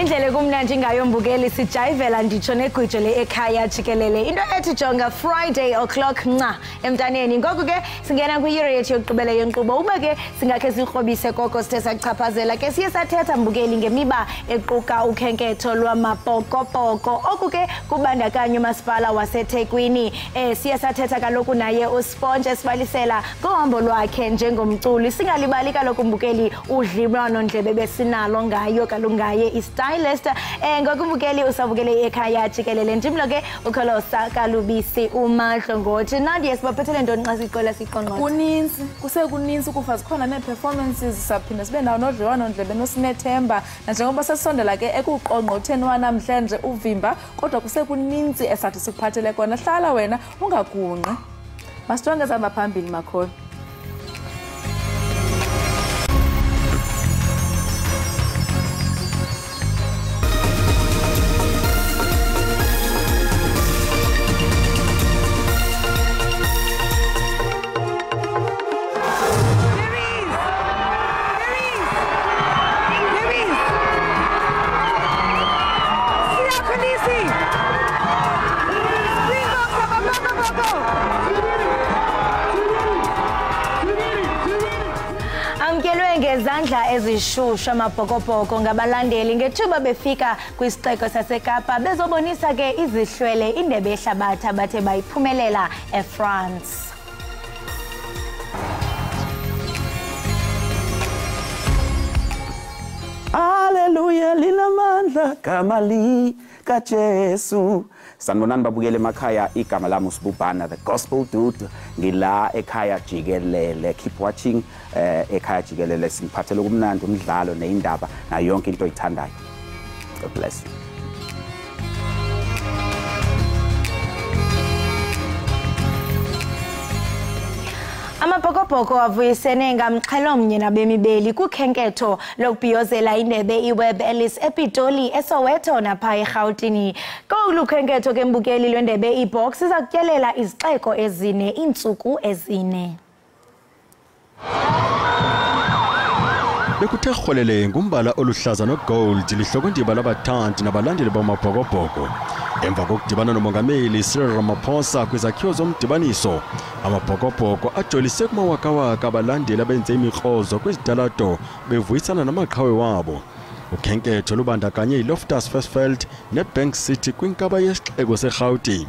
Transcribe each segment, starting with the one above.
Indlela kumnandi ngayo mbukeli sijayivela nditsho negwitsho le Ekhaya Jikelele. Into ethi jonga Friday o'clock nca emntaneni. Ngoku ke singena kwi-year yethu yokugqibela yenkqubo. Uba ke singakhe sikrobise koko sithe sachaphazela ke siye sathetha mbukeli ngemiba equka ukhenketho lwamapokopoko. Oku ke kubandakanya umasipala waseThekwini. Siye sathetha kaloku naye uSponge esibalisela ngohambo lwakhe njengomculi. Singalibali kaloku mbukeli udliwano ndlebe besinalo ngayo kalungaye stylist ngokumbukeli usabukele Ekhaya Jikelele njimlo ke ukholosa kalubisi umahlo ngothi Nadia sibaphethele ntoni xa siqola siqonqo kuninzi kusekuninzi kufa zikhona nee-performances saphinde sibe nawo nodliwano ndlebe noSinethemba nanjengoba sesisondela ke ekuqongqotheni wanamhlanje uvimba kodwa kusekuninzi esathi sikuphathele kona hlala wena ungagungqi masijongeza phambili makhona. Amkelwe ngezandla ezishushu amabhokobhoko ngabalandeli ngethuba befika kwisixeko saseKapa bezobonisa ke izihlwele indebe yehlabathi abathe bayiphumelela eFrance. Hallelujah linamandla kamali kaJesu. Sanibonani babukele emakhaya igama lami uSibubhana the gospel dude ngila Ekhaya Jikelele. Keep watching Ekhaya Jikelele siphathele kumnandi umdlalo neindaba na yonke into oyithandayo. God bless you. Amabhokobhoko avuyisene ngamxhelomnye nabemibeli kukhenketho lokubhiyozela indebe iWeb Ellis ePitoli eSoweto napha eRhawutini. Kolu khenketho ke mbukeli lwendebe iBox iza kutyelela izixeko ezine iintsuku ezine. Bekuthe rholele ngumbala oluhlaza nogold lihlokondima labathandi nabalandeli bamabhokobhoko. Emva kokudibana nomongameli Cyril Ramaphosa kwizakhiwo zomdibaniso, amabhokobhoko ajolise kumawakawaka abalandeli abenze imikrozo kwizidalato bevuyisana namaqhawe wabo. Ukhenketho lubandakanye iLoftus Versfeld neBank City kwinkaba yesixeko seRhawutini.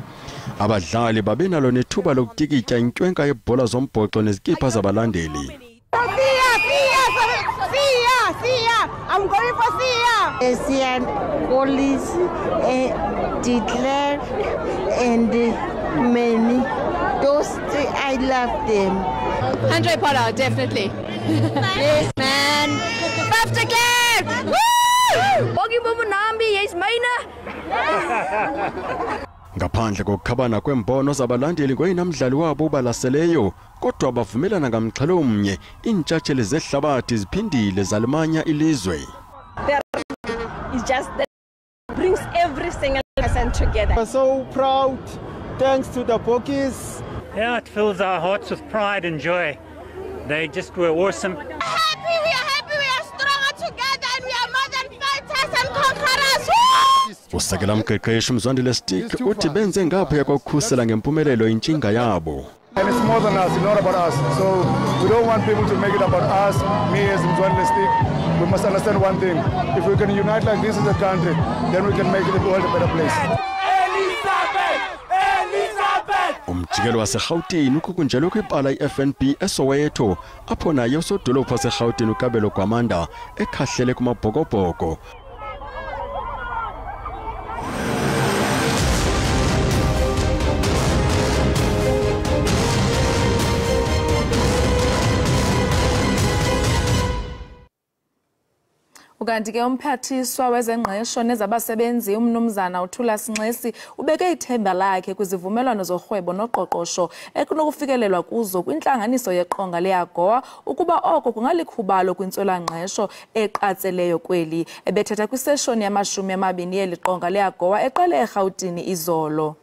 Abadlali babenalo nethuba lokutikitya intwenka yebhola zombhoxo nezikipa zabalandeli. I'm going for Sia. Asian police, declare, and many. Those three, I love them. Andre Pollard, definitely. Yes, man. After game! Woo! Bogi Bobo Nambi, yes, Maina. Ngaphandle kokukhabana kwembono zabalandeli kweyinamdlali wabo ubalaseleyo kodwa bavumelana ngamxhelomnye iintshatsheli zehlabathi ziphindile zalimanya ilizwe. It's just that brings every single person together. We're so proud thanks to the Bokies. Yeah, it fills our hearts with pride and joy. They just were awesome. We are stronger together and we are more than fighters and conquerors. Usekela mqeqeshi Mzwandile Stick uthi benze ngaphaya kokukhusela ngempumelelo intshinga yabo. And it's more than us, it's not about us. So we don't want people to make it about us, me as Mzwandile Stick. We must understand one thing. If we can unite like this as a country, then we can make the world a better place. Umjikelo waseRhawutini ukukunjelwe kwibala iFNB eSoweto apho naye usodolophu waseRhawutini uKabelo Gwamanda ekhahlele kumabhokobhoko. Ukanti ke umphathiswa wezengqesho nezabasebenzi umnumzana uThula Sinxesi ubeke ithemba lakhe kwizivumelwano zorhwebo noqoqosho ekunokufikelelwa kuzo kwintlanganiso yeqonga leAGOA ukuba oko kungalikhubalo kwintswelangqesho eqatseleyo kweli. Ebethetha kwiseshoni yama-20 yeli qonga leAGOA eqale eRhawutini izolo.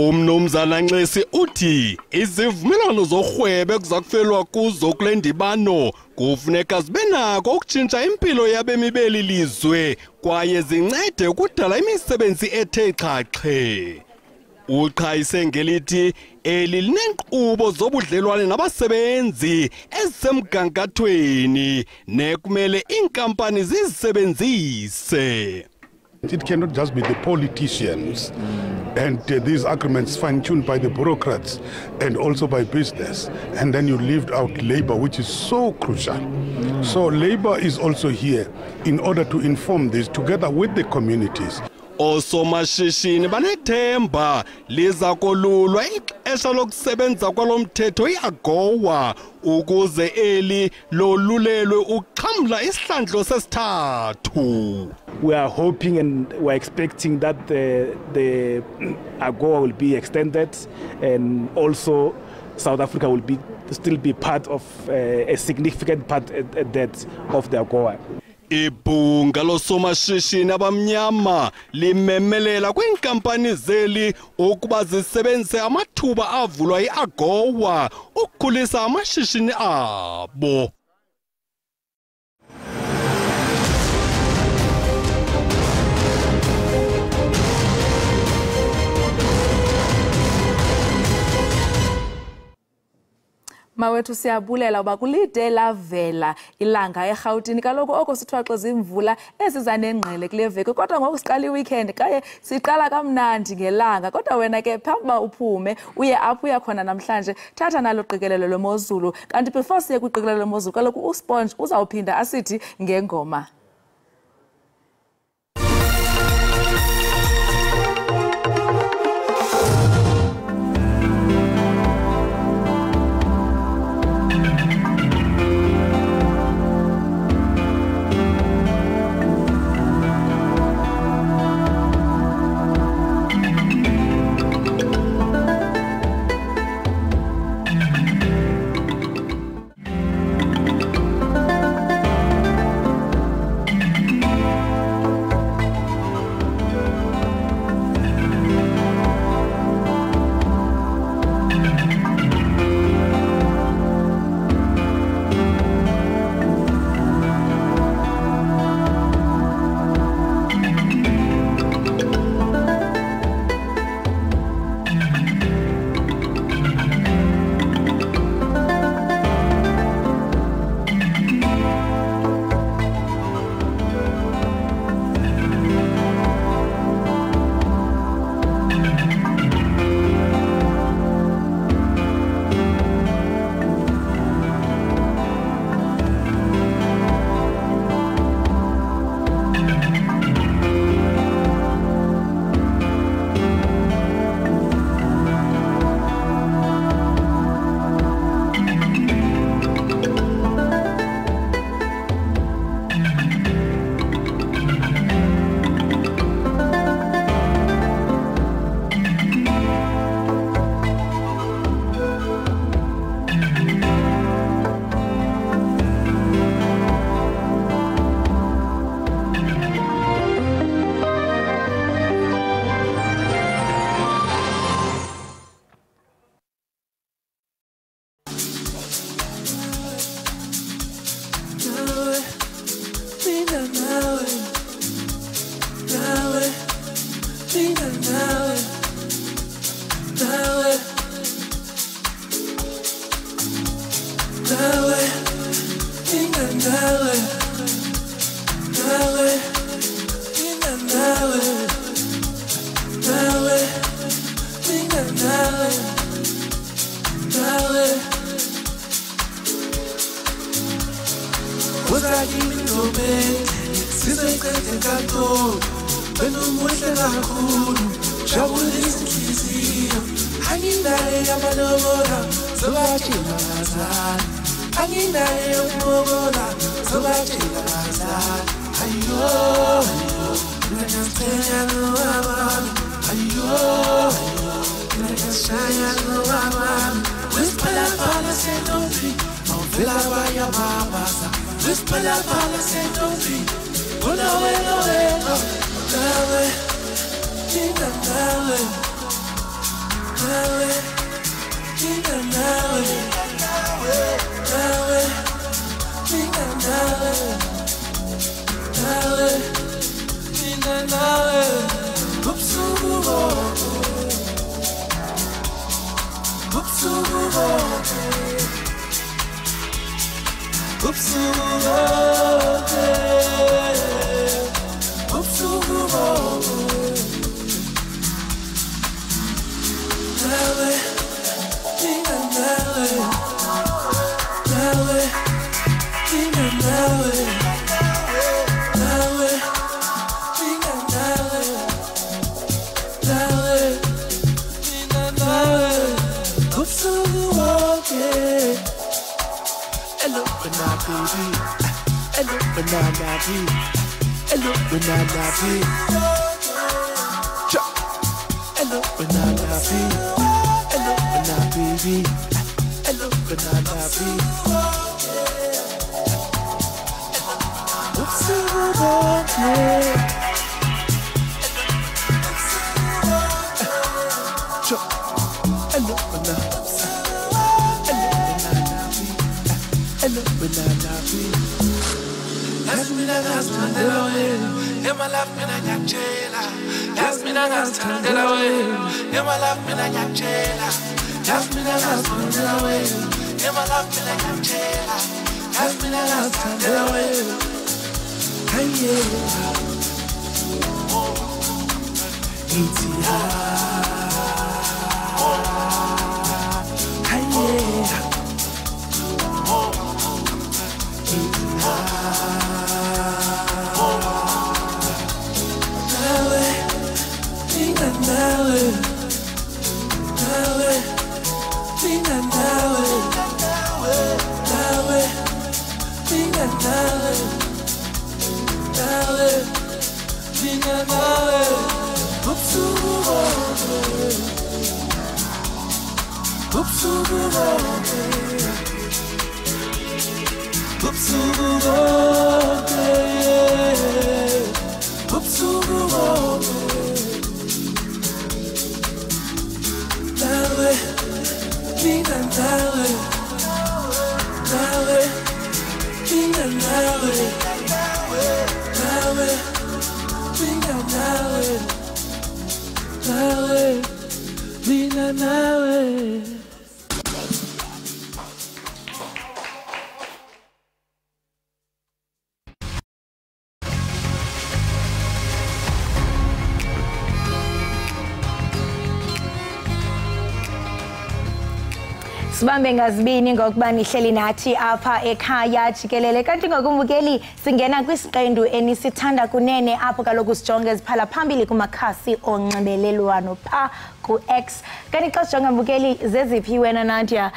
Umnumzana Nxesi uthi izivumelwano zorhwebo ekuzakufelwa kuzo kule ndibano kufuneka zibe nako ukutshintsha impilo yabemi beli lizwe kwaye zincede ukudala imisebenzi ethe xhaxhe. Uqhayise ngelithi eli linenkqubo zobudlelwane nabasebenzi ezisemgangathweni nekumele iinkampani zizisebenzise. It cannot just be the politicians and these agreements fine-tuned by the bureaucrats and also by business. And then you leave out labor, which is so crucial. So labor is also here in order to inform this together with the communities. Osomashishini banethemba liza kolulwa ixesha lokusebenza kwalomthetho iAGOA ukuze eli lolulelwe uxhamla isihlandlo sesithathu. We are hoping and we're expecting that the AGOA will be extended, and also South Africa will still be part of a significant part that of the AGOA. Ibhunga losomashishini abamnyama limemelela kwiinkampani zeli ukuba zisebenzise amathuba avulwa iAGOA ukukhulisa amashishini abo. Mawethu siyabulela uba kulide lavela ilanga eRhawutini kaloku oko sithwaxe zimvula eziza nengqele kule veki kodwa ngoku siqala iweekend kaye siqala kamnandi ngelanga kodwa wena ke phambi uphume uye apho uyakhona namhlanje thatha nalo qikelelo lwemozulu kanti before siye kwiqikelelo lwemozulu kaloku uSponge uzawuphinda asithi ngengoma. Sibambe ngazibini ngokuba nihleli nathi apha ekhaya Jikelele kanti ngokumbukeli singena kwisiqendu enisithanda kunene apho kaloku sijonge ziphala phambili kumakhasi onxibelelwano pha ku-X kanti xa sijonga mbukeli zeziphi wena Nadia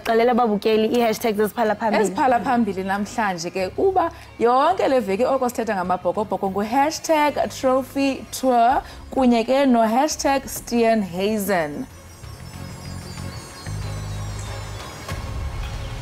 xelela babukeli i-hashtag zeziphala phambili eziphala phambili namhlanje ke kuba yonke le veki oko sithetha ngamabhokobhoko ngu-#trophy tour kunye ke no#Steenhuisen.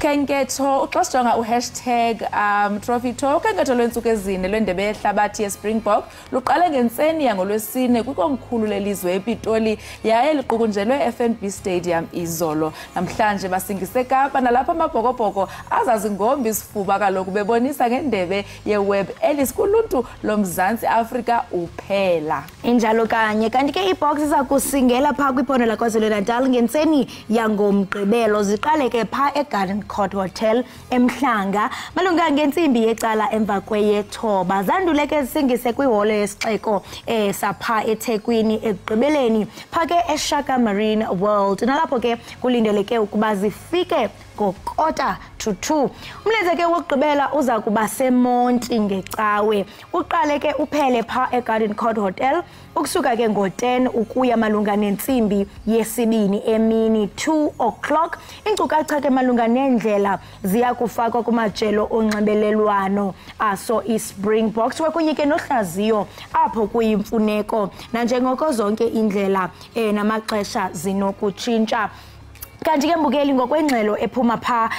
Ukhenketho xa sijonga u#trophy tour ukhenketho lweentsuku ezine lwendebe yehlabathi yeSpringbok luqale ngentseni yangoLwesine kwikomkhulu lelizwe ePitoli yaye liqukunjelwe eFNB Stadium izolo. Namhlanje basingise Kapa nalapho amabhokobhoko azazingombi isifuba kaloku bebonisa ngendebe yeweb elis kuluntu loMzantsi Afrika uphela. Injalo kanye kanti ke iBox iza kusingela pha kwiphondo laKwaZulu-Natal ngentseni yangomgqibelo ziqale ke pha eGarden Court Hotel eMhlanga malunga ngentsimbi yecala emva kweyethoba zandule ke singise kwiholo yesixeko sapha eThekwini ekugqibeleni pha ke eShaka Marine World nalapho ke kulindeleke ukuba zifike ngo-1:45 umlenze ke wokugqibela uza kuba seMonti ngecawe uqale ke uphele pha eGarden Court Hotel ukusuka ke ngo-10 ukuya malunga nentsimbi yesibini emini 2:00 inkcukacha ke malunga nendlela ziya kufakwa kumajelo onxibelelwano aso iSpringboks kwakunye ke nohlaziyo apho kuyimfuneko nanjengoko zonke indlela namaxesha zinokutshintsha kanti ke mbukeli ngokwengxelo ephuma pha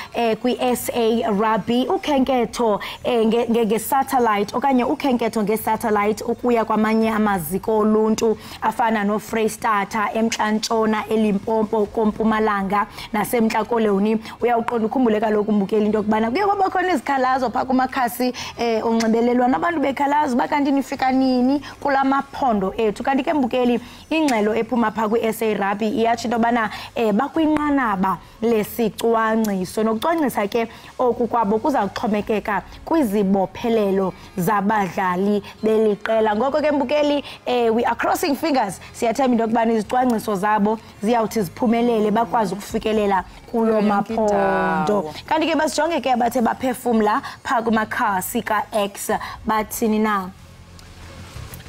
kwi-SABC ukhenketho nge-satellite okanye ukhenketho nge-satellite ukuya kwamanye amaziko oluntu afana no-Freystata, eMntla-Ntshona, eLimpopo, koMpumalanga nasemntla Koloni. Uyawuqonda ukhumbule kaloku mbukeli into yokubana kuye kwaba khona izikhalazo pha kumakhasi onxibelelwano abantu bekhalazo bakanti nifika nini kula maphondo ethu. Kanti ke mbukeli ingxelo ephuma pha kwi-SABC iyatsho into yobana bakwinqanaba lesicwangciso nokucwangcisa ke oku kwabo kuza kuxhomekeka kwizibophelelo zabadlali beliqela. Ngoko ke mbukeli we are crossing fingers, siyathemba into yokubana izicwangciso zabo ziyawuthi ziphumelele bakwazi ukufikelela kulo maphondo. Kanti ke basijonge ke abathe baphefumla pha kumakhasi ka-X bathini na?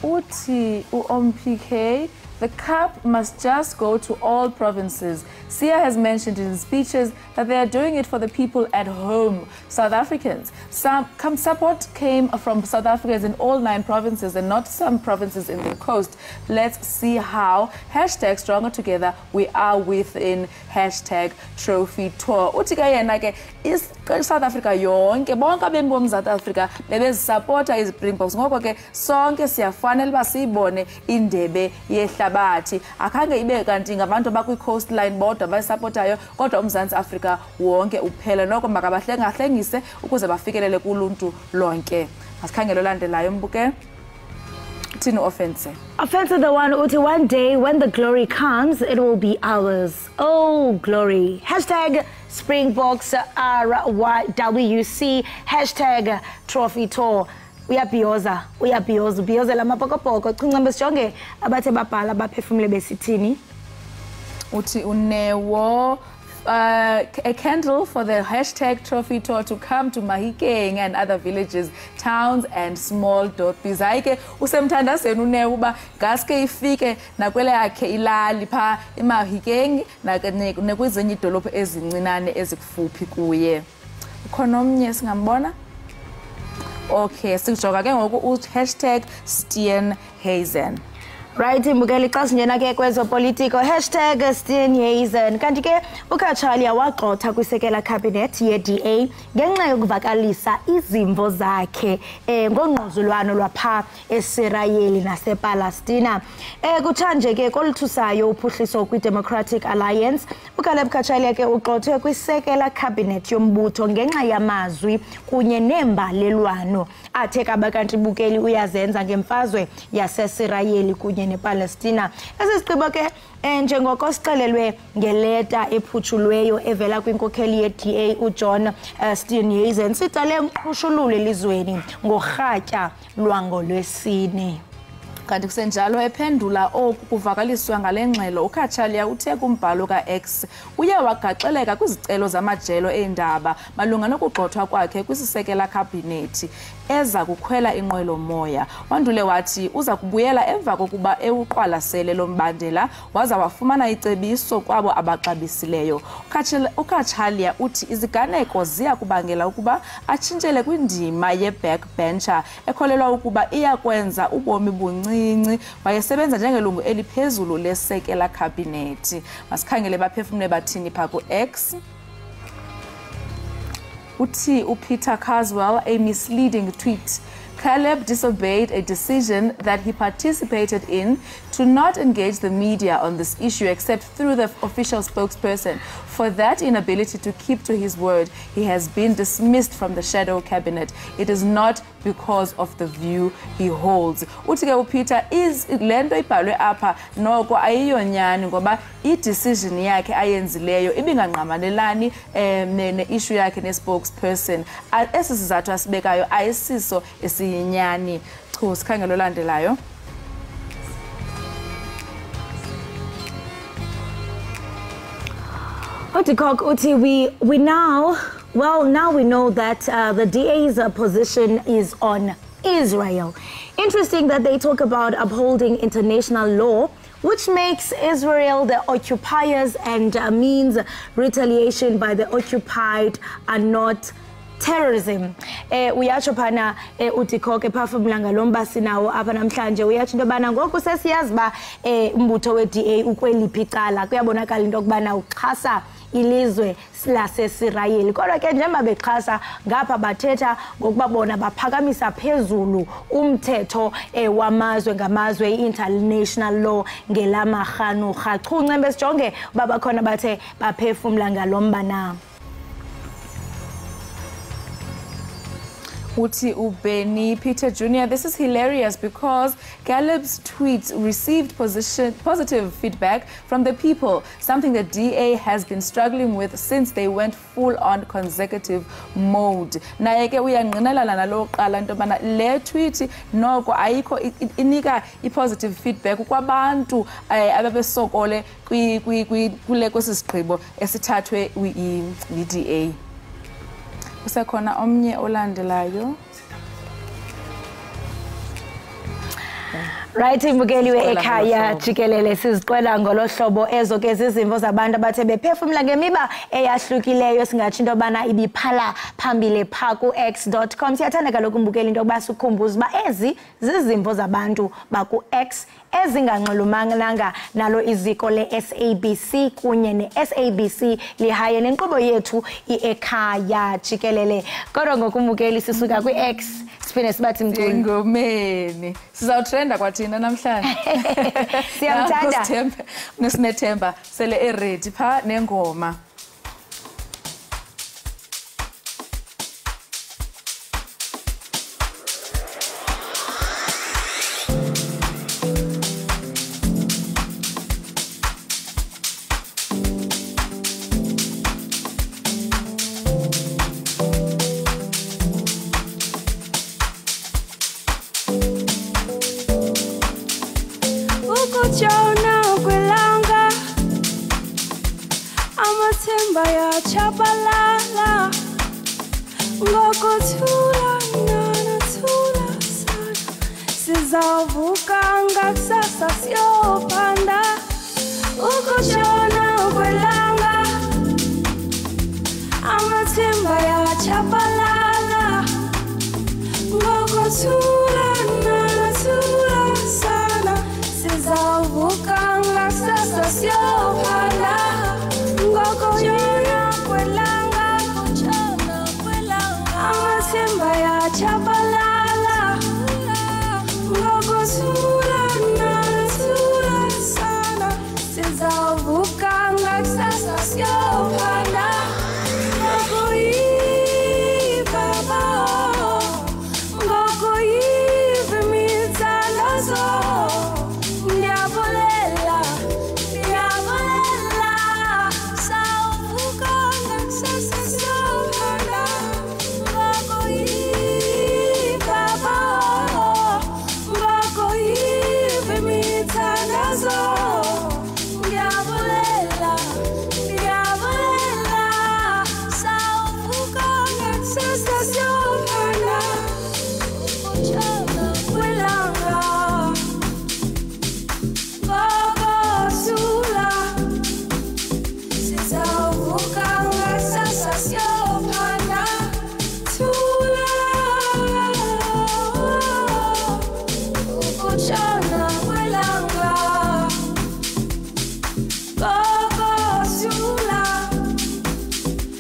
Uthi uMPK, the cup must just go to all provinces. Sia has mentioned in speeches that they are doing it for the people at home, South Africans. Some support came from South Africans in all 9 provinces and not some provinces in the coast. Let's see how. Hashtag stronger together. We are within hashtag trophy tour. Uthi ke yena ke is South Africa yonke bonke abemi boMzantsi Afrika bebezisupporta iZispringboks. Ngoko ke sonke siyafanele basiyibone indebe yehlabathi. Akhange ibe kanti ngabantu bakwi-coastline bodwa bayisupportayo kodwa uMzantsi Afrika wonke uphela. Noko makabahlengahlengise ukuze bafikelele kuluntu lonke. Asikhangele olandelayo mbuke. Tino offense. Offense the one uthi one day when the glory comes it will be ours. Oh glory. Hashtag Springboks RYWC. Hashtag trophy tour. Uyabhiyoza ubhiyozela amapokopoko. Chunga sijonge abathe babhala baphefumule besithini. Uthi unewo a candle for the hashtag trophy tour to come to Mahikeng and other villages, towns and small dotbies. Ayike usemthandazweni unewo uba ngaske ifike nakwele yakhe ilali pha eMahikeng nakwezinye idolophu ezincinane ezikufuphi kuye. Ukhona omnye singambona? Okay, sijoga ke ngoku hashtag Steenhuisen. Right, mbukeli xa sinjena ke kwezopolitiko hashtag Steenhuisen. Kanti ke uKachalia wagxotha kwisekela cabinet ye-DA ngenxa yokuvakalisa izimvo zakhe ngongquzulwano lwapha eSirayeli nasePalestina. Kutshanje ke koluthusayo uphuhliso kwi-Democratic Alliance. uKachalia ke ugxothwe kwisekela cabinet yombutho ngenxa yamazwi kunye nembalelwano athe kaba kanti bukeli uyazenza ngemfazwe yaseSirayeli kunye nePalestina. Esisigqibo ke njengoko sixelelwe ngeleta ephutshulweyo evela kwinkokheli ye-DA uJohn Steenhuisen sicele uqhushululo elizweni ngorhatya lwangolwesine. Kanti kusenjalo ephendula oku kuvakaliswa ngale ngxelo uKachalia uthe kumbhalo ka-X uye wagaxeleka kwizicelo zamajelo eendaba malunga nokugxothwa kwakhe kwisisekela khabhinethi eza kukhwela inqwelo moya. Wandule wathi uza kubuyela emva kokuba ewuqwalasele lo mbandela waza wafumana icebiso kwabo abaxabisileyo. uKachalia uthi iziganeko ziya kubangela ukuba atshintshele kwindima ye-backbencher ekholelwa ukuba iyakwenza ubomi buncinci. Wayesebenza njengelungu eliphezulu lesekela cabinet. Masikhangele baphefumule bathini pha ku-X. Uthi uPeter Caswell, a misleading tweet. Caleb disobeyed a decision that he participated in to not engage the media on this issue except through the official spokesperson. For that inability to keep to his word, he has been dismissed from the shadow cabinet. It is not because of the view he holds. Uthi ke uPeter is lento ibhalwe apha noko ayiyonyani ngoba i-decision yakhe ayenzileyo ibingangqamanelani ne-issue yakhe ne-spokesperson. Esi sizathu asibekayo ayisiso esiyinyani. Chu sikhangele olandelayo. Now we know that the DA's position is on Israel. Interesting that they talk about upholding international law, which makes Israel the occupiers and means retaliation by the occupied and not terrorism. Uyatsho phana uDikhoke phafumla ngalomba sinawo apha namhlanje uyatsho into yobana ngoku sesiyazi uba umbutho we-DA ukweliphi icala kuyabonakala into yokubana uxhasa ilizwe laseSirayeli. Kodwa ke njengoba bexhasa ngapha bathetha ngokuba bona baphakamisa phezulu umthetho wamazwe ngamazwe international law ngelamarhanurha. Chunce besijonge uba bakhona bathe baphefumla ngalomba na. Uti Ubeni Peter Jr. This is hilarious because Caleb's tweets received positive feedback from the people, something the DA has been struggling with since they went full-on consecutive mode. Naye ke uyangqinelana nalo qala into bana le tweet noko ayikho inika i-positive feedback kwabantu ababesokole kule kwesisigqibo esithathwe yi-DA. Usekhona omnye olandelayo. Right, imbukeli we-Ekhaya Jikelele siziqwela ngolo hlobo ezo ke zizimvo zabantu abathe bephefumla ngemiba eyahlukileyo singatsho into yobana ibiphala phambili pha ku-x.com. Siyathanda kaloku imbukeli into yokuba sikhumbuze uba ezi zizimvo zabantu baku-X ezinganxulumananga nalo iziko le-SABC kunye ne-SABC lihaye nenkqubo yethu i-Ekhaya Jikelele. Kodwa ngokumbukeli sisuka kwi-X siphinde sibathi mculu ngomeni sizawutrenda kwathina namhlanje. Siyamthanda Nesinethemba sele eredi pha nengoma. Ukutshona kwelanga amathemba yachabalala ngokuthula nathula sana sizavuka ngakusasa siyophanda. Ukutshona kwelanga amathemba yachabalala ngokuthula nathula sana sizavuka ngakusasa siyophanda. Ngokutshona kwelanga amathemba yachabalala ngokuthula nathula sana sizavuka ngakusasa siyophanda. Ngokuyiva imithalazo ndiyabulela sawuvuka ngakusasa siyophanda. Ngokuyiva imithalazo ndiyabulela sawuvuka ngakusasa siyophanda. Ukutshona kwelanga ngokuthula sizavuka ngakusasa siyophanda. Thula ukutshona kwelanga ngokuthula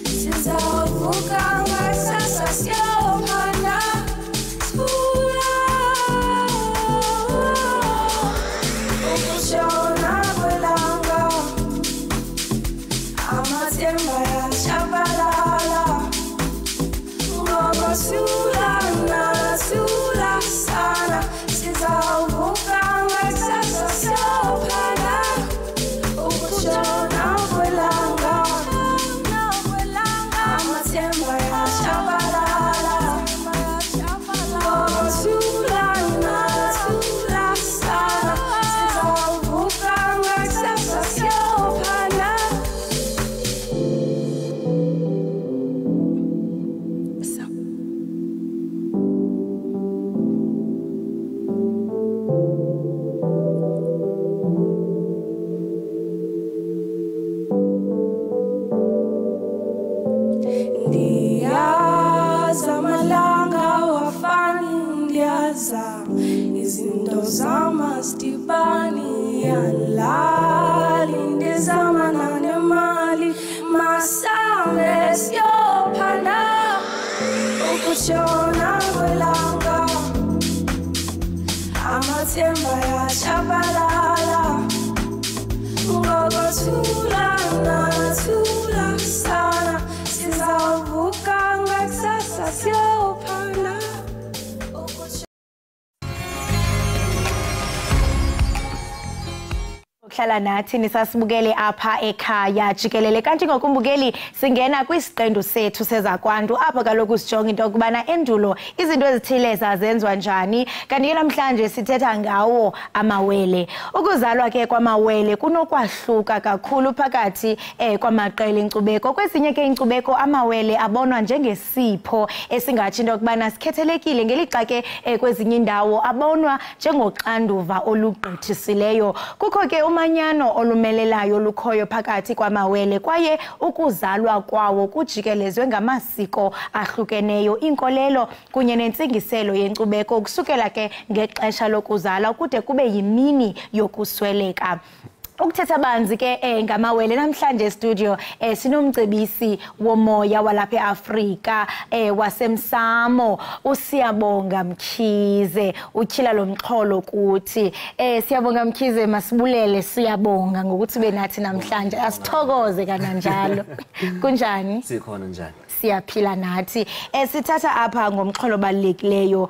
sizavuka ngakusasa siyophanda. Thula ukutshona kwelanga amathemba yachabalala ngokuthula nathula sana sizavuka ngakusasa siyophanda. Ukutshona kwelanga amathemba yachabalala ngokuthula nathula sana sizavuka ngakusasa siyophanda. Ndiyaza amalanga wafani ndiyaza izinto zamasitibani yanlali ndizamana nemali Ushona kwelanga amathemba yashabalala ngokuthulana thulasana sizavuka ngakusasa siyophana. Hlala nathi nisasibukele apha ekhaya Jikelele kanti ngokumbukeli singena kwisiqendu sethu sezakwantu apha kaloku sijonga into okubana endulo izinto ezithile zazenziwa njani kanti namhlanje sithetha ngawo amawele. Ukuzalwa ke kwamawele kunokwahluka kakhulu phakathi kwamaqela enkcubeko. Kwezinye ke inkcubeko amawele abonwa njengesipho esingathi into okubana sikhethelekile ngelixa ke kwezinye indawo abonwa njengoxanduva olugqithisileyo. Kukho ke umanyano olumelelayo lukhoyo phakathi kwamawele kwaye ukuzalwa kwawo kujikelezwe ngamasiko ahlukeneyo, inkolelo kunye nentsingiselo yenkcubeko kusukela ke ngexesha lokuzala kude kube yimini yokusweleka. Ukuthetha banzi ke ngamawele namhlanje studio sinomcebisi womoya walapha eAfrika wasemsamo uSiyabonga Mkhize utyhila lomxholo kuthi Siyabonga Mkhize masibulele Siyabonga ngokuthi benathi namhlanje asithokoze kananjalo. Kunjani? Sikhona njani? Siyaphila nathi. Sithatha apha ngomxholo balilekileyo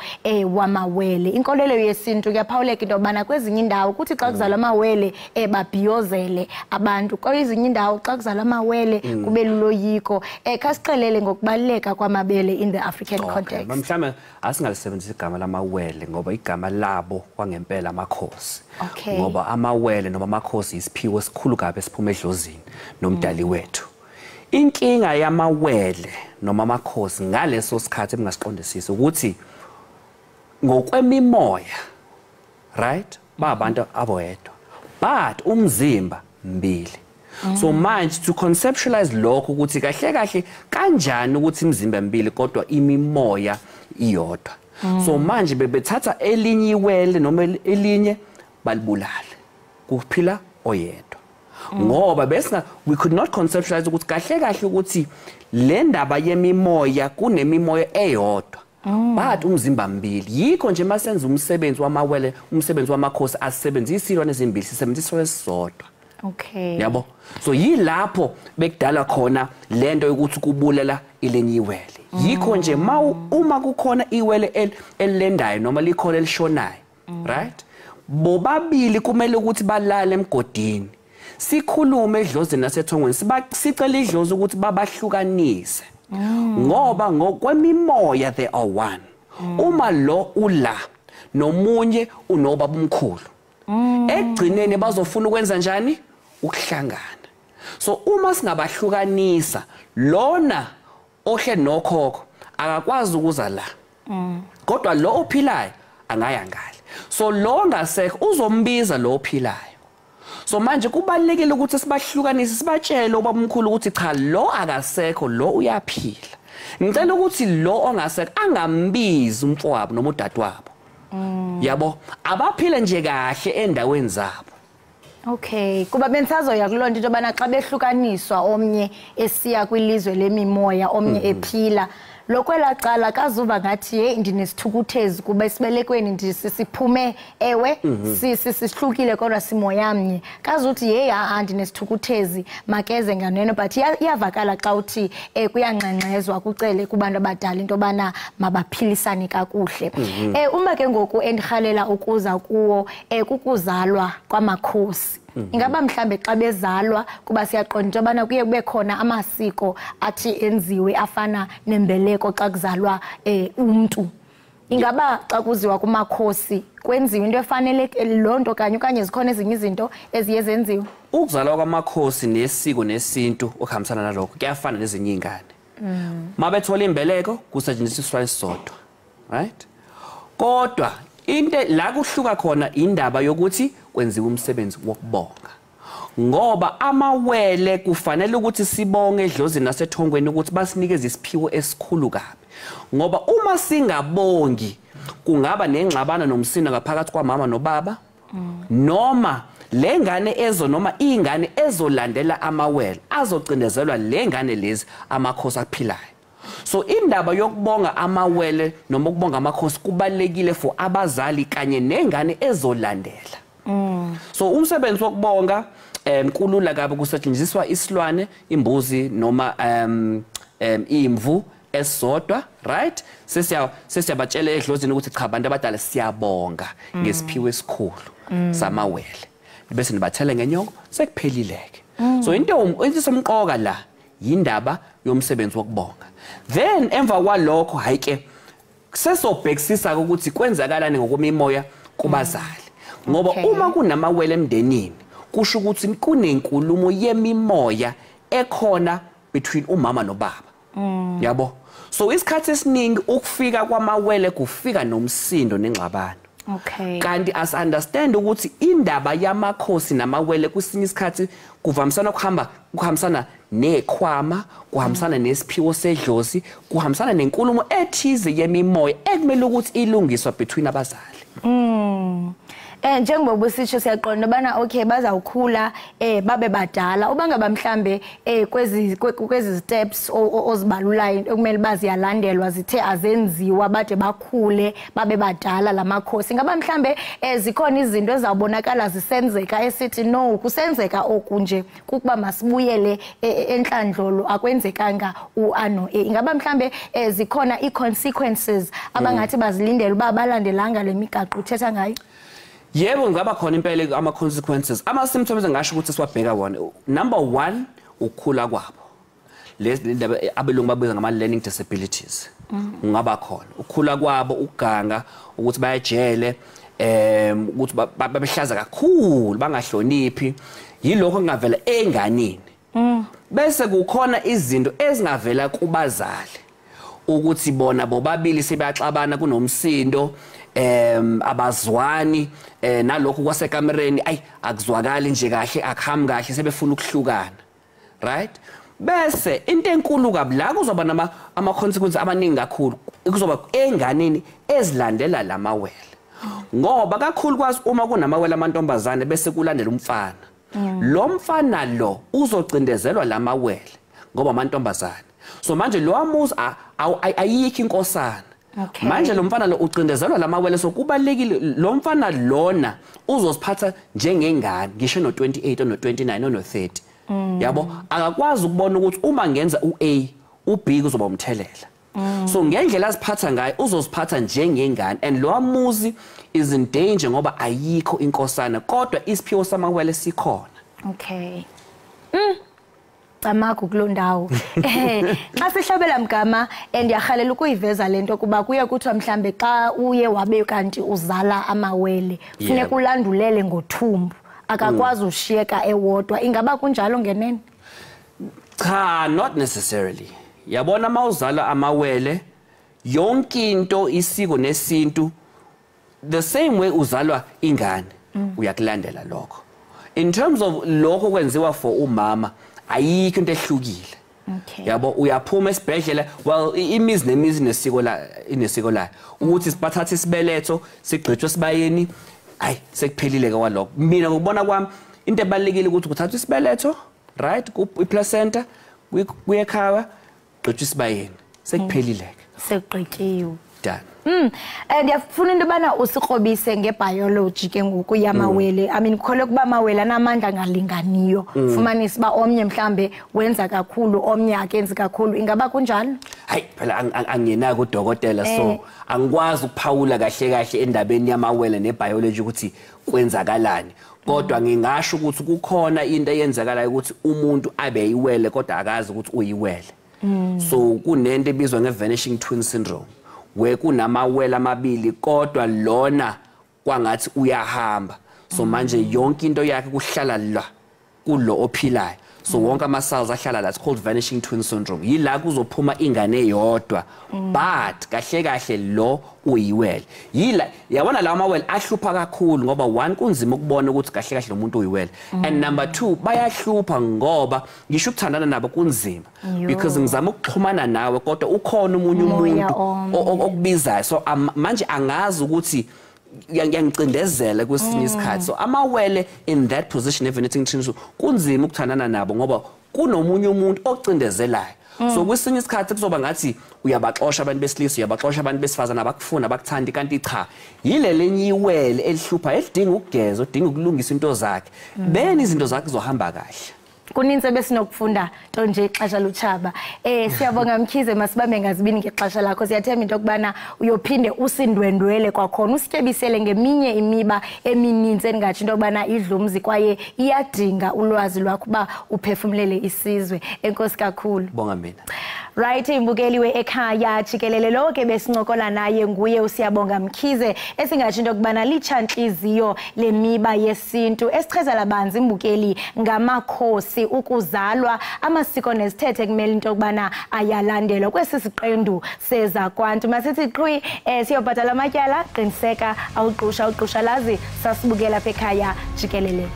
wamawele. Inkolelo yesintu kuyaphawuleka into obana kwezinye indawo kuthi xa kuzalwa amawele babhiyozele abantu. Kwezinye indawo xa kuzalwa amawele kube luloyiko. Khasixelele ngokubaleka kwamabele in the African context. Mhlawumbe asingalisebenzisa igama lamawele ngoba igama labo kwangempela amakhosi. Ngoba amawele noma amakhosi isiphiwo esikhulu kabi esiphuma edlozini nomdali wethu. Inkinga yamawele noma amakhosi ngaleso sikhathi engasiqondisisa ukuthi ngokwemimoya right babantu aboyedwa but umzimba mbili. So manje to conceptualize lokho ukuthi kahle kahle kanjani ukuthi imizimba mbili kodwa imimoya iyodwa. So manje bebethatha elinye iwele noma elinye balibulale kuphila oyedwa. Ngoba bese we could not conceptualize ukuthi kahle kahle ukuthi le ndaba yemimoya kunemimoya eyodwa but umzimba mbili. Yikho nje masenza umsebenzi wamawele umsebenzi wamakhosi asebenzisa isilwane ezimbili sisebenzisa esisodwa. Yabo. So yilapho bekudala khona lento ukuthi kubulela ilenye iwele. Yikho nje uma kukhona iwele elendayo noma likhona elishonayo right bobabili kumele ukuthi balale emgodini. Sikhulume edlozini nasethongweni sicela idlozi ukuthi babahlukanise ngoba ngokwemimoya they are one. Uma lo ula nomunye unobaba omkhulu ekugcineni bazofuna ukwenza njani ukuhlangana. So uma singabahlukanisa lona ohle nokhokho akakwazi ukuza la kodwa lo ophilayo angaya ngale. So lo ngasekho uzombiza lo ophilayo. So manje kubalekile ukuthi sibahlukanise sibatshele ubabamkhulu ukuthi cha lo akasekho lo uyaphila. Ngicela ukuthi lo ongasekho angambizi umfowabo noma udadewabo. Yabo abaphile nje kahle endaweni zabo. Kuba bensazoya kulonto into bana xa behlukaniswa omnye esiya kwilizwe lemimoya omnye ephila lokwela cala kazuva ngathi hey ndinesithukuthezi kuba isibelekweni ndisiphume ewe sihlukile kodwa simoyamnye kazuthi hey ndinesithukuthezi makeze nganeno but iyavakala xa uthi kuyangxengxezwa kucele kubantu abadala into bana mabaphilisane kakuhle. Uma ke ngoku endihalela ukuza kuwo kukuzalwa kwamakhosi ingaba mhlambe xa bezalwa kuba siyaqonda into bana kuye kube khona amasiko athi enziwe afana nembeleko xa kuzalwa umuntu. Ingaba xa kuziwa kumakhosi kwenziwa into efaneleke lonto kanye zikhona ezinye izinto eziye zenziwe. Ukuzalwa kwamakhosi nesiko nesintu okuhambisana nalokho kuyafana nezinye izingane. Mabethola imbeleko kusetshenziswa isiswa esisodwa right kodwa into la kuhluka khona indaba yokuthi kwenziwa umsebenzi wokubonga ngoba amawele kufanele ukuthi sibonge edlozini nasethongweni ukuthi basinikeze isiphiwo esikhulu kabi ngoba uma singabongi kungaba nengxabano nomsina ngaphakathi kwamama nobaba noma lengane ezo noma ingane ezolandela amawele azocindezelwa lengane lezi amakhosi aphilayo. So indaba yokubonga amawele noma ukubonga amakhosi kubalekile for abazali kanye nengane ezolandela. So umsebenzi wokubonga kulula kabe kusetshenziswa isilwane, imbuzi noma imvu esodwa, right? Sesiyabatshela edlozini ukuthi cha abantu abadala siyabonga ngesiphiwe esikhulu samawele. Bese nibathela ngenyongo sekuphelileke. So into somqoka la yindaba yomsebenzi wokubonga. Then emva kwalokho hayike sesobhekisisa ukuthi kwenzakalani ngokwemimoya kubazali. Ngoba uma kunamawele emndenini kusho ukuthi kunenkulumo yemimoya ekhona between umama nobaba. Yabo. So isikhathi esiningi ukufika kwamawele kufika nomsindo nengxabano. Okay. Kanti as understand ukuthi indaba yamakhosi namawele kusinye isikhathi kuhambisana nekhwama, kuhambisana nesiphiwo sedlozi, kuhambisana nenkulumo ethize yemimoya ekumele ukuthi ilungiswa between abazali. Njengoba usisho siyaqonda bana okay bazawukhula babe badala ubangaba mhlambe kwezi steps ozibalulayo ekumele baziyalandelwa zithe azenziwa bade bakhule babe badala lamakhosi ngaba mhlambe zikhona izinto ezawubonakala zisenzeka esithi no kusenzeka okunje kukuba masibuyele enhlandlolo akwenzekanga uano ingaba mhlambe zikhona iconsequences abangathi bazilindele uba balandelanga lemigaqo uthetha ngayo. Yebo ngaba khona impela ama consequences. Ama symptoms engasho ukuthi siwabheka wona. Number 1 ukukhula kwabo. Lezi abelungu babiza ngama learning disabilities. Ungaba khona. Ukukhula kwabo uganga ukuthi bayajele ukuthi babehlaza kakhulu bangahloniphi yilokho ngavela enganini. Bese kukhona izinto ezingavela kubazali ukuthi bona bobabili sebayaxabana kunomsindo abazwani nalokho kwasekamereni akuzwakali nje kahle akuhambi kahle sebefuna ukuhlukana, right? Bese into enkulu kabi la kuzoba ama consequences amaningi kakhulu kuzoba enganeni ezilandela lamawele ngoba kakhulu kwazi uma kunamawele amantombazane bese kulandela umfana lo mfana lo uzocindezelwa lamawele ngoba amantombazane so manje lo amuzi ayikho inkosana. Manje lo mfana lo ucindezelwa lamawele so kubalekile lo mfana lona uzosiphatha njengengane ngisho no 28 no 29 no 30 yabo akakwazi ukubona ukuthi uma ngenza uA uB kuzoba umthelela so ngendlela aziphatha ngayo uzosiphatha njengengane and lo amuzi is in danger ngoba ayikho inkosana kodwa isiphiwo samawele sikhona. Okay. Amaku kulondawo xa sihlobela mgama endiyahalela ukuyiveza lento kuba kuye kuthiwa mhlambe xa uye wabe kanti uzala amawele funeka ulandulele ngothumbu akakwazi ushiyeka ewodwa ingaba kunjalo ngenene? Cha, not necessarily. Yabona mawuzala amawele yonke into isiko nesintu the same way uzalwa ingane uyakulandela lokho. In terms of lokho kwenziwa for umama ayikho into ehlukile. Yabo uyaphuma esibhedlela well imizi nemizi inesiko la ukuthi siphathathe isibeletho sigqitshwe sibayeni sekuphelile ke walokho. Mina ngokubona kwami into ebalekile ukuthi uthathe isibeletho right iplacenta kuyekhaya gqitshwe sibayeni sekuphelile sekugqityiwe done. Ndiyafuna into bana usikrobise ngebiology ke ngoku yamawele. I mean khole kuba amawele anamandla ngalinganiyo. Fumanisa ba omnye mhlambe wenza kakhulu omnye akenzi kakhulu ingaba kunjalo? Hayi phela anginaka udokotela so angikwazi ukuphawula kahle endabeni yamawele nebiology ukuthi kwenzakalani. Kodwa ngingasho ukuthi kukhona into eyenzakalayo ukuthi umuntu abe yiwele kodwa akazi ukuthi uyiwele. So kunento ebizwa ngevanishing twin syndrome. Wekunamawele amabili kodwa lona kwangathi uyahamba so manje yonke into yakhe kuhlala la kulo ophilayo so wonke ama cells ahlala la it's called vanishing twin syndrome yila kuzophuma ingane eyodwa but kahle lo uyiwele yila yabona la amawele ahlupha kakhulu ngoba one kunzima ukubona ukuthi kahle lo muntu uyiwele and number 2 bayahlupha ngoba ngisho ukuthandana nabo kunzima because ngizama ukuxhumana nawe kodwa ukhona umunye umuntu okubizayo so manje angazi ukuthi ngiyangicindezela kwesinye isikhathi so amawele in that position evanishing twin syndrome kunzima ukuthandana nabo ngoba kunomunye umuntu ocindezelayo So kwesinye isikhathi kuzoba ngathi uyabaxosha abantu besilisa uyabaxosha abantu besifazana abakufuna abakuthandi kanti cha yilele nyiwele elihlupha edinga ukugeza udinga ukulungisa into zakhe beni izinto zakhe zohamba kahle kuninzi besinokufunda nto nje ixesha luchaba siyabonga Mkhize masibambe ngazibini ngexesha lakho siyathemba into kubana uyophinde usindwendwele kwakhona usityebisele ngeminye imiba emininzi engathi into kubana idlumzi kwaye iyadinga ulwazi lwakho ba uphefumlele isizwe enkosi kakhulu bonga mina right imbukeli we-Ekhaya Jikelele lo ke besincokola naye nguye usiyabonga Mkhize esingathi into kubana litshanhliziyo lemiba yesintu esichazela banzi imbukeli ngamakhosi ukuzalwa amasiko nezithethe kumele into kubana ayalandelwa kwesi siqendu seza kwantu masithi qhwi siyobhatala amatyala qiniseka awuqusha lazi sasibukela apha ekhaya Jikelele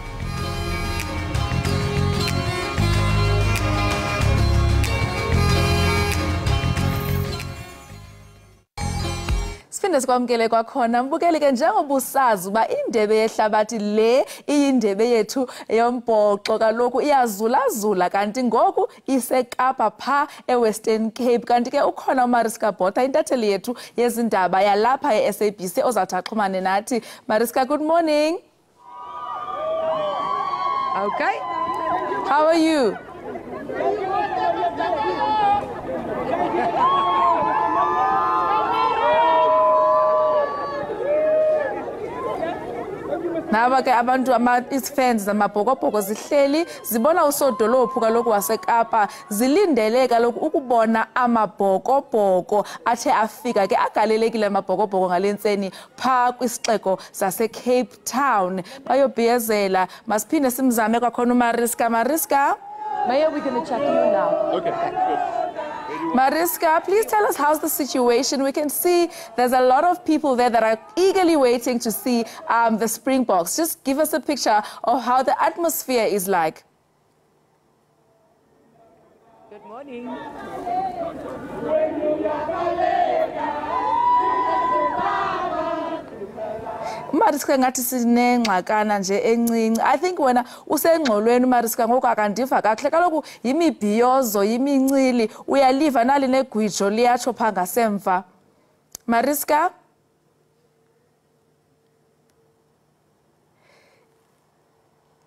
Sifinde sikwamkele kwakhona mbukeli ke njengoba usazi uba indebe yehlabathi le iyindebe yethu yombhoxo kaloku iyazulazula kanti ngoku iseKapa pha eWestern Cape kanti ke ukhona uMariska Botha intatheli yethu yezindaba yalapha eSABC ozathi axhumane nathi. Mariska, good morning. Okay. How are you? Naba ke abantu fans zamabhokobhoko zihleli zibona usodolophu kaloku waseKapa zilindele kaloku ukubona amabhokobhoko athe afika ke agalelekile amabhokobhoko ngalentseni pha kwisixeko saseCape Town bayobhiyezela masiphinde simzame kwakhona uMariska Maya, we're going to chat to you now. Okay. Mariska, please tell us how's the situation. We can see there's a lot of people there that are eagerly waiting to see the Springboks. Just give us a picture of how the atmosphere is like. Good morning. Mariska ngathi sinengxakana nje encinci. I think wena usengxolweni Mariska ngoku akandiva kahle kaloku yimibhiyozo yimincili uyaliva nali negwijo liyatsho pha ngasemva. Mariska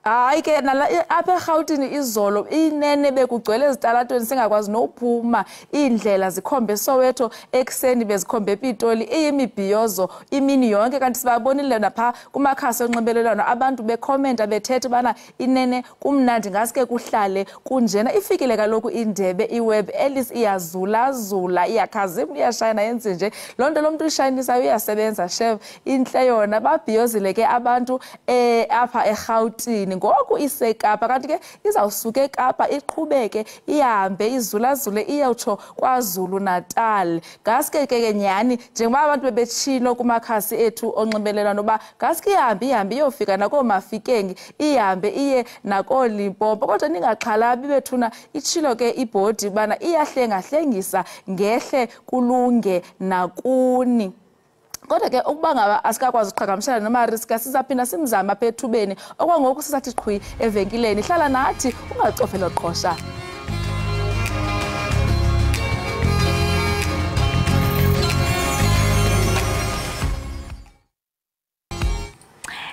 hayi ke nala apha eGauteng izolo inene bekugcwele ezitalatweni singakwazi nophuma indlela zikhombe Soweto ekseni bezikhombe ePitoli iyimibhiyozo imini yonke kanti sibabonile napha kumakhasi onxibelelwano abantu bekhomenta bethethe bana inene kumnandi ngaske kuhlale kunjena ifikile kaloku indebe iweb Ellis iyazula iyakhazimla iyashayina yenze nje lonto lomuntu ishayinisa uyasebenza chef inhle yona babhiyozile ke abantu apha eGauteng ngoku iseKapa kanti ke izawusuka eKapa iqhubeke ihambe izulazule iyawutsho kwaZulu Natal ngaske ke nyani njengoba abantu bebetshilo kumakhasi ethu onxibelelwano ba ngaske ihambe iyofika nakoMafikeng ihambe iye nakoLimpopo kodwa ningaxhalabi bethuna itshilo ke ibhodi bana iyahlengahlengisa ngehle kulunge nakuni kodwa ke ukuba ngaba asikakwazi uqhagamshela noMariska sizaphinda simzama apha ethubeni okwangoku sisathi qhwi evenkileni hlala nathi ungacofela qhosha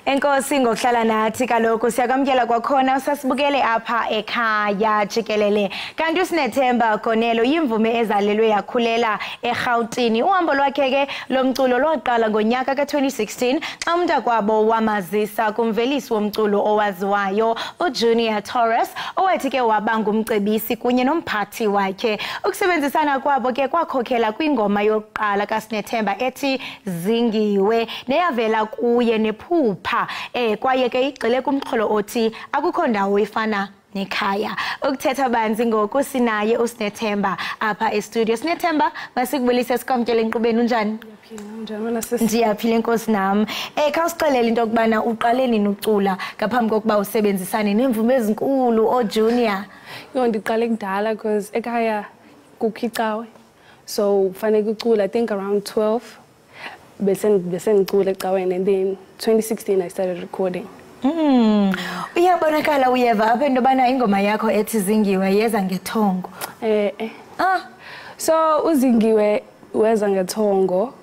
Enkosi ngokuhlala nathi kaloku siyakwamkela kwakhona usasibukele apha ekhaya Jikelele kanti uSinethemba Konelo yimvume ezalelwe yakhulela eGauteng uhambo lwakhe ke lomculo lwaqala ngonyaka ka2016 xa umntakwabo wamazisa kumvelisi womculo owaziwayo uJunior Torres owathi ke wabanga umcebisi kunye nomphathi wakhe ukusebenzisana kwabo ke kwakhokela kwingoma yokuqala kaSinethemba ethi Zingiwe neyavela kuye nephupha kwaye ke igxile kumxholo othi akukho ndawo ifana nekhaya ukuthetha banzi ngoku sinaye uSinethemba apha estudio. Sinethemba masikubulise sikwamkele enkqubeni unjani? Ndiyaphila Nkosi nami. Khawusixelele into kubana uqale nini ucula ngaphambi kokuba usebenzisane nemvume ezinkulu oJunior? Yo ndiqale kudala because ekhaya kukhicawe so kufanele ucula I think around 12 besengicula ecaweni and then 2016 I started recording. Uyabonakala uyeva apha into bana ingoma yakho ethi Zingiwe yeza ngethongo. So uzingiwe weza ngethongo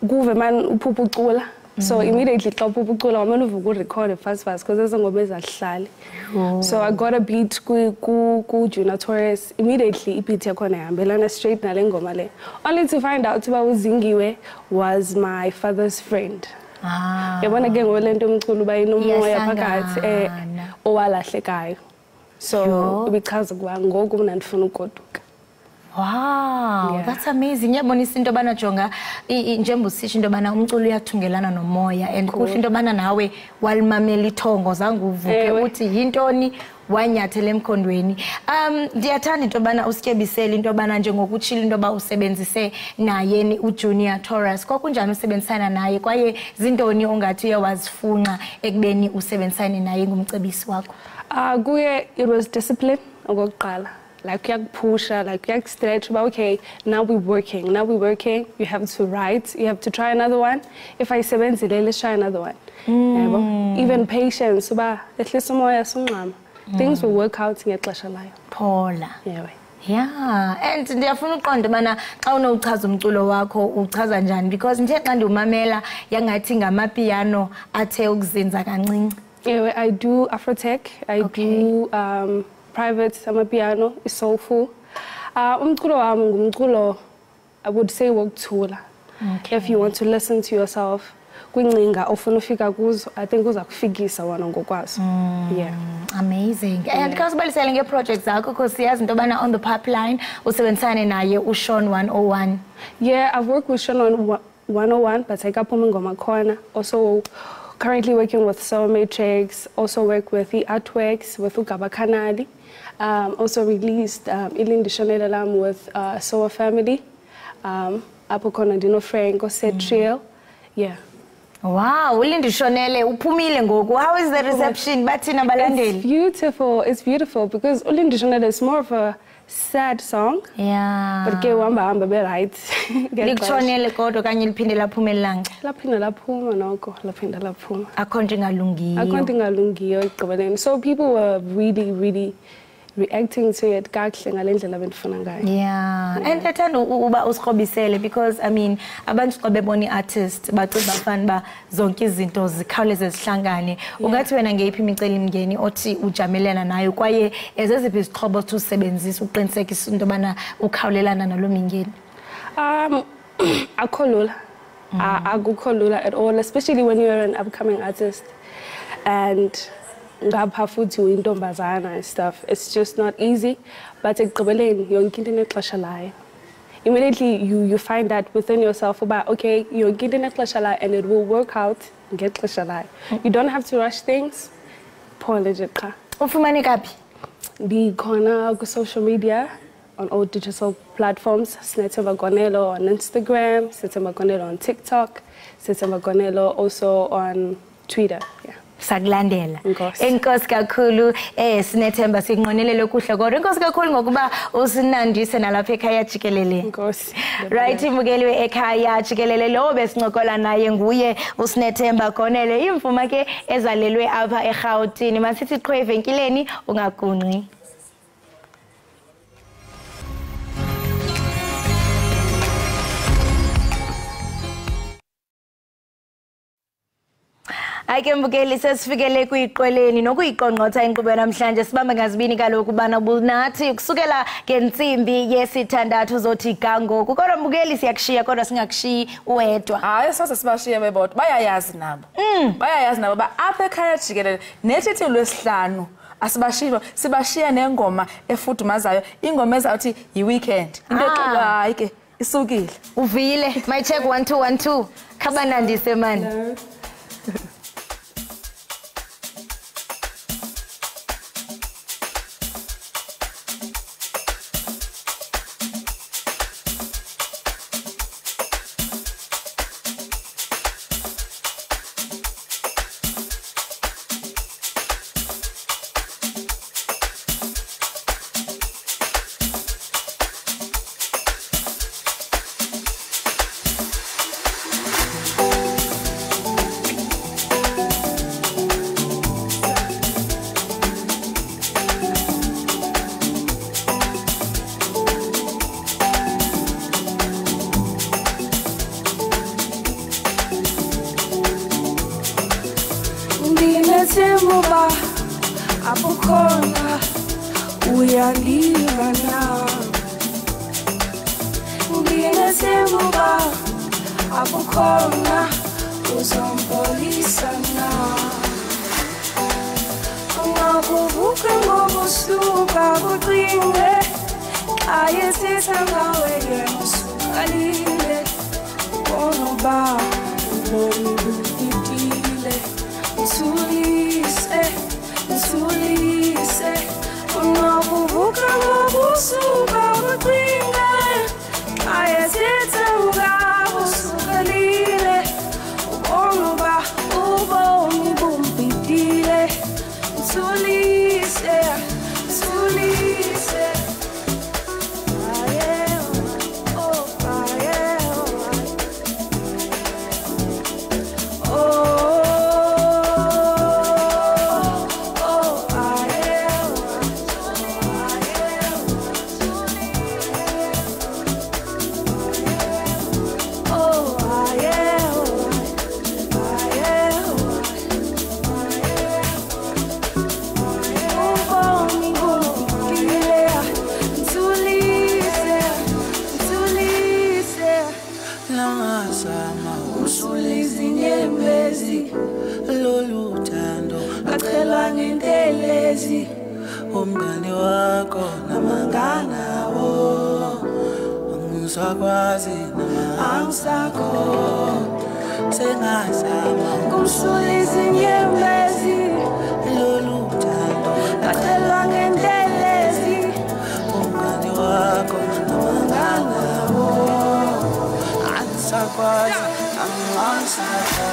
kuve man uphupha ucula. So immediately xa uphupha ucula wamane uvuka urecord fast because ezingoma ezahlali. So I got a beat ku Junior Torres. Immediately ibeat yakhona ihambelana straight nale ngoma le. Only to find out uba uzingiwe was my father's friend. Yabona ke ngolento umculo uba inomoya phakathi owalahlekayo. So ibichaza kuba ngoku mina ndifuna ugoduka. Wow, that's amazing. Yabonisa into bana jonga njengoba usisho into bana umculo uyathungelana nomoya and kusho into bana nawe walimamela ithongo zange uvuke uthi yintoni wanyathela emkhondweni. Ndiyathanda into bana usityebisela into bana njengokutshila into ba usebenzise naye uJunior Torres. Kwakunjani usebenzisana naye kwaye zintoni ongathi uyawazifunqa ekubeni usebenzisane naye ngumcebisi wakho? Kuye it was discipline okokuqala. Like you push, like you stretch, but okay, now we're working, you have to write, you have to try another one. If I sebenze, let's try another one. Even patience, things will work out in ngexesha layo. Paula. Yeah, and ndiyafuna uqonda mana xa unochaza umculo wakho uchaza njani because nje xa ndimamela yangathi ngamapiano athe ukuzinza kancinci. Yeah, I do Afrotech, I do private amapiano, is soulful. Umculo wami ngumculo I would say wokuthula. If you want to listen to yourself, kwingcinga ofuna ufika kuzo, I think uza kufikisa wona ngokwazo. Yeah. Amazing. And kasibalisele ngeprojects zakho because siyazi into bana on the pipeline usebenzisane naye uSean 101. Yeah, I've worked with Sean on 101 but ayikaphuma ingoma khona. Also currently working with Soul Matrix, also work with the artworks with Ugaba Kanali. Also released Izindaba lam with Soul Family. Apo khona Dino Frank, Trail. Yeah. Wow, ulindishonele uphumile ngoku. How is the reception? Bathina balandeli. It's beautiful. It's beautiful because ulindishonele is more of a sad song. Yeah. But ke hamba be right. Likushonele kodwa kanye liphinde laphume elanga. Laphinda laphuma noko, laphinda laphuma. Akhonto engalungiyo. Akhonto engalungiyo ekugqibeleni. So people were really reacting to it kahle ngalendlela bendifuna ngayo. Yeah. And ethanda uba usikrobisele because I mean abantu xa bebona iartist bacinga bafana ba zonke izinto zikhawuleze zihlangane. Ungathi wena ngeyiphi imiceli mngeni othi ujamelana nayo kwaye ezeziphi izixhobo othi usebenzisa uqinisekisa into bana ukhawulelana nalo mingeni? Akholula. Akukholula at all, especially when you're an upcoming artist and ngapha futhi uyintombazana and stuff. It's just not easy, but ekugqibeleni yonke into inexesha layo. Immediately you find that within yourself about okay, yonke into inexesha layo and it will work out ngexesha layo. You don't have to rush things. Phole nje qha. Ufumane kaphi? Ndikhona ku social media on all digital platforms. Sinethemba Gonelo on Instagram, Sinethemba Gonelo on TikTok, Sinethemba Gonelo also on Twitter. Yeah. Sakulandela. Enkosi kakhulu Sinethemba sikunqonelele kuhle kodwa enkosi kakhulu ngokuba usinandise nalapha ekhaya Jikelele. Enkosi. Right imukeli weekhaya Jikelele lo besincokola naye nguye uSinethemba Gonele imvuma ke ezalelwe apha eGauteng masithi qho evenkileni ungagunqi. Ake mbukeli sesifikele kuyiqweleni nokuyiqongqotha inkqubo namhlanje sibambe ngazibini kaloku bana bunathi kusukela ngentsimbi yesithandathu zothi gangoku kodwa mbukeli siyakushiya kodwa singakushiyi uwedwa. Hayi sase sibashiye bebodwa bayayazi nabo. Bayayazi nabo ba apha ekhaya Jikelele nethethi lwesihlanu asibashiya sibashiya nengoma efudumazayo ingoma ezawuthi yi-weekend into exela hayi ke isukile uvile my check 1212 khabanandise mani. nginesemuba abukhona uyalingana nginesemuba abukhona uzombolisa na ungakuvuka ngobusuka kuqinge ayethetha ngawe yena usukalile konoba ubonibudile usulise usulise ungakuvuka ngobusuka kuqinge ayethetha ngawe usukalile konoba ubonibudile usulise usulise umngane wakho namangana wo angizakwazi angisakho sengazama kumsulisa inyembezi lolu thando ngacela ngentelezi umngane wakho namangana wo angisakwazi angisakho